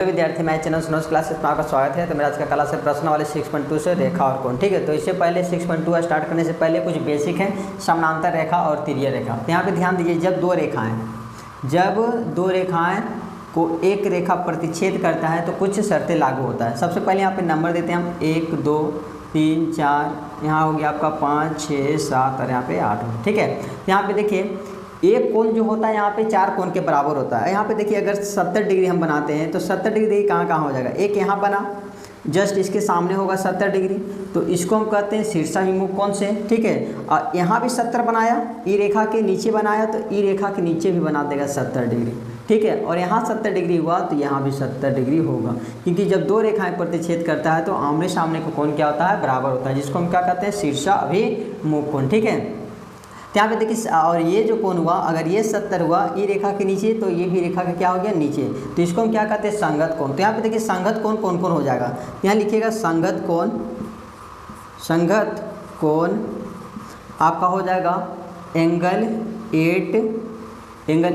विद्यार्थी मैं channel snows classes में आपका स्वागत है। तो मेरा आज का क्लास है प्रश्न वाले 6.2 से रेखा और कोण। ठीक है, तो इससे पहले 6.2 स्टार्ट करने से पहले कुछ बेसिक है, समानांतर रेखा और तिर्यक रेखा। तो यहाँ पे ध्यान दीजिए, जब दो रेखाएं को एक रेखा प्रतिच्छेद करता है तो कुछ शर्तें लागू होता है। सबसे पहले यहाँ पे नंबर देते हैं हम 1 2 3 4, यहाँ हो गया आपका 5 6 7 और यहाँ पे 8। ठीक है, यहाँ पे देखिए एक कोण जो होता है यहाँ पे 4 कोण के बराबर होता है। यहाँ पे देखिए अगर 70 डिग्री हम बनाते हैं तो 70 डिग्री देखिए कहाँ कहाँ हो जाएगा। एक यहाँ बना, जस्ट इसके सामने होगा 70 डिग्री, तो इसको हम कहते हैं शीर्षाभिमुख कोण से। ठीक है, और यहाँ भी 70 बनाया, ई रेखा के नीचे बनाया तो ई रेखा के नीचे भी बना देगा 70 डिग्री। ठीक है, और यहाँ 70 डिग्री हुआ तो यहाँ भी 70 डिग्री होगा, क्योंकि जब दो रेखाएं प्रतिच्छेद करता है तो आमने सामने का कोण क्या होता है, बराबर होता है, जिसको हम क्या कहते हैं, शीर्षाभिमुख कोण। ठीक है, तो यहाँ पे देखिए, और ये जो कोण हुआ, अगर ये 70 हुआ ई रेखा के नीचे तो ये भी रेखा का क्या हो गया, नीचे, तो इसको हम क्या कहते हैं, संगत कोण। तो यहाँ पे देखिए संगत कोण कौन कौन हो जाएगा, यहाँ लिखिएगा संगत कोण आपका हो जाएगा एंगल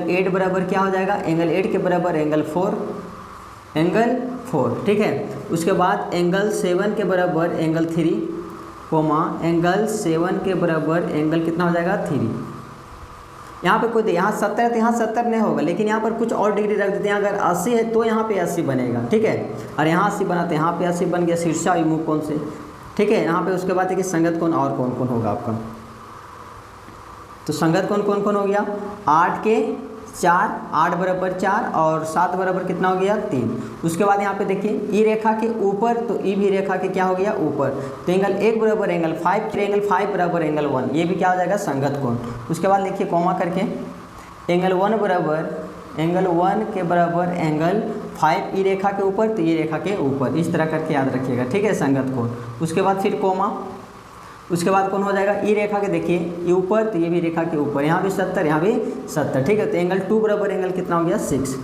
8 बराबर क्या हो जाएगा, एंगल 8 के बराबर एंगल 4। ठीक है, उसके बाद एंगल 7 के बराबर एंगल 3, एंगल 7 के बराबर एंगल कितना हो जाएगा, 3। यहाँ पे कोई यहाँ 70 है तो यहाँ 70 नहीं होगा, लेकिन यहाँ पर कुछ और डिग्री रख देते हैं। अगर 80 है तो यहाँ पे 80 बनेगा। ठीक है, और यहाँ 80 बना तो यहाँ पे 80 बन गया शीर्षाभिमुख कोण से। ठीक है, यहाँ पे उसके बाद देखिए संगत कोण और कौन कौन होगा आपका। तो संगत कोण कौन कौन हो गया, 8 के 4, 8 बराबर 4 और 7 बराबर कितना हो गया, 3। उसके बाद यहाँ पे देखिए ई रेखा के ऊपर तो ई भी रेखा के क्या हो गया, ऊपर, तो एंगल 1 बराबर एंगल 5, फिर एंगल 5 बराबर एंगल 1, ये भी क्या हो जाएगा, संगत कोण। उसके बाद देखिए कॉमा करके एंगल 1 के बराबर एंगल 5 ई रेखा के ऊपर तो ई रेखा के ऊपर, इस तरह करके याद रखिएगा। ठीक है, संगत कोण। उसके बाद फिर कॉमा, उसके बाद कौन हो जाएगा, ई रेखा के देखिए ये ऊपर तो ये भी रेखा के ऊपर, यहाँ भी 70 यहाँ भी 70। ठीक है, तो एंगल 2 बराबर एंगल कितना हो गया, 6,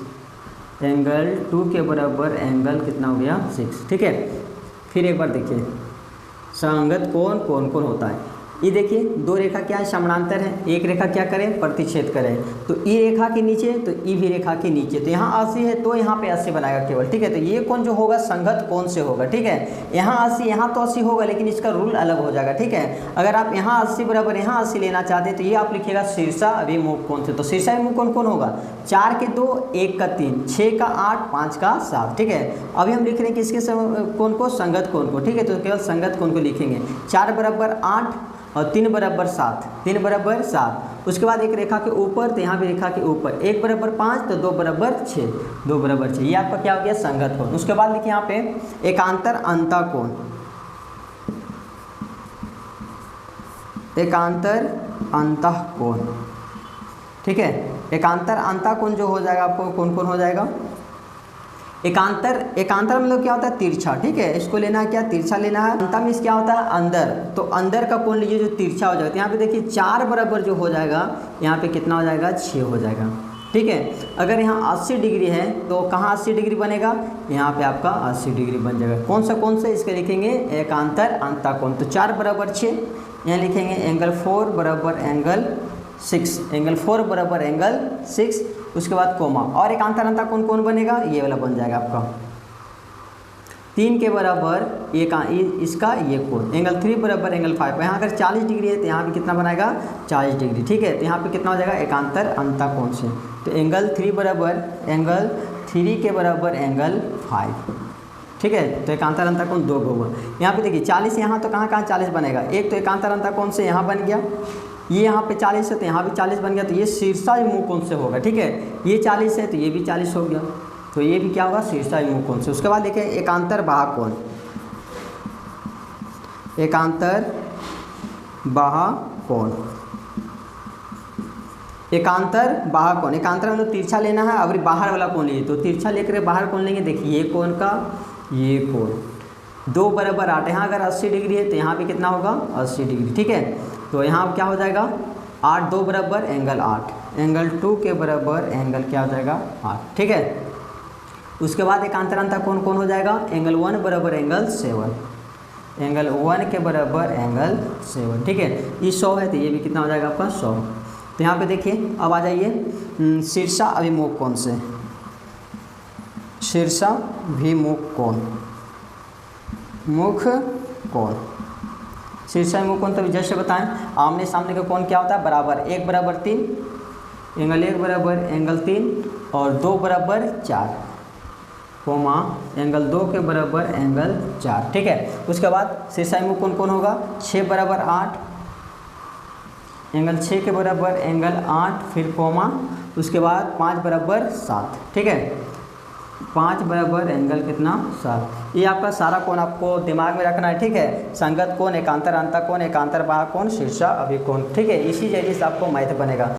एंगल 2 के बराबर एंगल कितना हो गया, 6। ठीक है, फिर एक बार देखिए संगत कोण कौन कौन होता है। ये देखिए दो रेखा क्या है, समानांतर है, एक रेखा क्या करे, प्रतिच्छेद करे, तो ई रेखा के नीचे तो ई भी रेखा के नीचे, तो यहाँ 80 है तो यहाँ पे 80 बनाएगा केवल। ठीक है, तो ये कोण जो होगा संगत कोण से होगा। ठीक है, यहाँ 80 यहाँ तो 80 होगा, लेकिन इसका रूल अलग हो जाएगा। ठीक है, अगर आप यहाँ 80 बराबर यहाँ 80 लेना चाहते हैं तो ये आप लिखिएगा शीर्षाभिमुख कोण से। तो शीर्षाभिमुख कोण कौन होगा, 4 के 2, 1 का 3, 6 का 8, 5 का 7। ठीक है, अभी हम लिख रहे हैं किसके कोण को, संगत कोण को। ठीक है, तो केवल संगत कोण को लिखेंगे, 4 बराबर 8 और 3 बराबर 7। उसके बाद एक रेखा के ऊपर तो यहाँ भी रेखा के ऊपर 1 बराबर 5 तो 2 बराबर 6, ये आपका क्या हो गया, संगत कोण। उसके बाद देखिए यहाँ पे एकांतर अंतःकोण। ठीक है, एकांतर अंतःकोण जो हो जाएगा आपको कौन कौन हो जाएगा, एकांतर मतलब क्या होता है, तिरछा। ठीक है, इसको लेना है क्या, तिरछा लेना है। अंत में क्या होता है, अंदर, तो अंदर का कोण लीजिए जो तिरछा हो जाएगा। यहाँ पे देखिए 4 बराबर जो हो जाएगा यहाँ पे कितना हो जाएगा, 6 हो जाएगा। ठीक है, अगर यहाँ 80 डिग्री है तो कहाँ 80 डिग्री बनेगा, यहाँ पे आपका 80 डिग्री बन जाएगा। कौन सा इसके लिखेंगे, एकांतर अंतःकोण। तो 4 बराबर 6, यहाँ लिखेंगे एंगल 4 बराबर एंगल 6, एंगल 4 बराबर एंगल 6। उसके बाद कोमा, और एकांतर अंतःकोण कौन बनेगा, ये वाला बन जाएगा आपका 3 के बराबर इसका ये कोण, एंगल 3 बराबर एंगल 5। यहाँ अगर 40 डिग्री है तो यहाँ पे कितना बनाएगा, 40 डिग्री। ठीक है, तो यहाँ पे कितना हो जाएगा, एकांतर अंतःकोण से, तो एंगल 3 बराबर एंगल 3 के बराबर एंगल 5। ठीक है, तो एकांतर अंतःकोण 2 होगा। यहाँ पे देखिए 40 यहाँ तो कहाँ 40 बनेगा, एक तो एकांतर अंतःकोण से यहाँ बन गया, ये यहाँ पे 40 है तो यहाँ भी 40 बन गया, तो ये शीर्षाभिमुख कोण से होगा। ठीक है, ये 40 है तो ये भी 40 हो गया, तो ये भी क्या होगा, शीर्षाभिमुख कोण से। उसके बाद देखिए एकांतर बाह्य कोण, एकांतर मतलब तिरछा लेना है, और बाहर वाला कोण लीजिए, तो तिरछा लेकर बाहर कोण लेंगे। देखिए ये कोण का ये कोण 2 बराबर 8, यहाँ अगर 80 डिग्री है तो यहाँ पे कितना होगा, 80 डिग्री। ठीक है, तो यहाँ क्या हो जाएगा, 8 2 बराबर एंगल 8, एंगल 2 के बराबर एंगल क्या हो जाएगा, 8। ठीक है, उसके बाद एकांतर अंतःकोण कौन हो जाएगा, एंगल 1 बराबर एंगल 7, एंगल 1 के बराबर एंगल 7। ठीक है, ये 100 है तो ये भी कितना हो जाएगा आपका 100। तो यहाँ पे देखिए अब आ जाइए शीर्षाभिमुख कोण से। शीर्षाभिमुख कोण, मुख कोण। शीर्षाभिमुख कोण तो जैसे बताएं, आमने सामने का कोण क्या होता है, बराबर, 1 बराबर 3, एंगल 1 बराबर एंगल 3 और 2 बराबर 4, कोमा एंगल 2 के बराबर एंगल 4, ठीक है। उसके बाद शीर्षाभिमुख कोण कौन होगा, 6 बराबर 8, एंगल 6 के बराबर एंगल 8, फिर कोमा, उसके बाद 5 बराबर 7, ठीक है, 5 बराबर एंगल कितना, 7। ये आपका सारा कोण आपको दिमाग में रखना है, ठीक है। संगत कोण, एकांतर अंतः कोण, एकांतर बाह्य कोण, शीर्षाभिमुख कोण, ठीक है। इसी जरिए से आपको मैथ बनेगा।